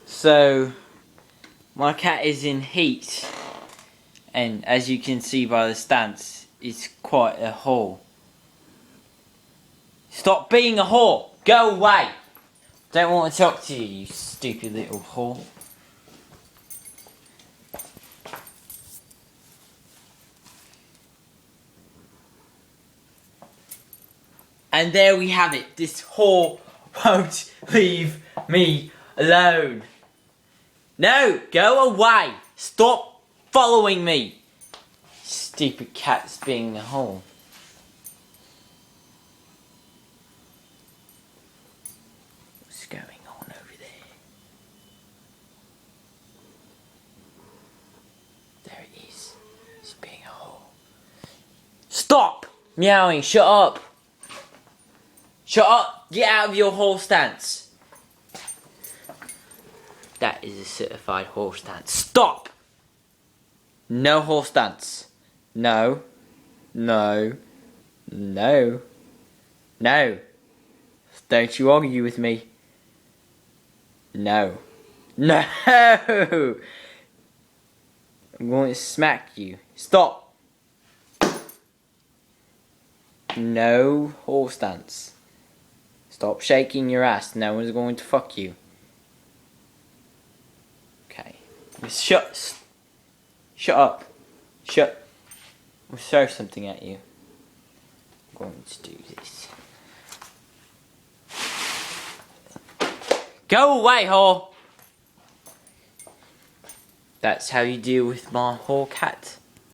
So, my cat is in heat, and as you can see by the stance, it's quite a whore. Stop being a whore! Go away! Don't want to talk to you, you stupid little whore. And there we have it. This whore won't leave me alone. No, go away. Stop following me. Stupid cat's being a whore. What's going on over there? There it is. It's being a whore. Stop meowing. Shut up. Shut up! Get out of your whore stance! That is a certified whore stance. Stop! No whore stance. No. No. No. No. Don't you argue with me. No. No! I'm going to smack you. Stop! No whore stance. Stop shaking your ass. No one's going to fuck you. Okay. Shut up. Shut. I'll throw something at you. I'm going to do this. Go away, whore! That's how you deal with my whore cat.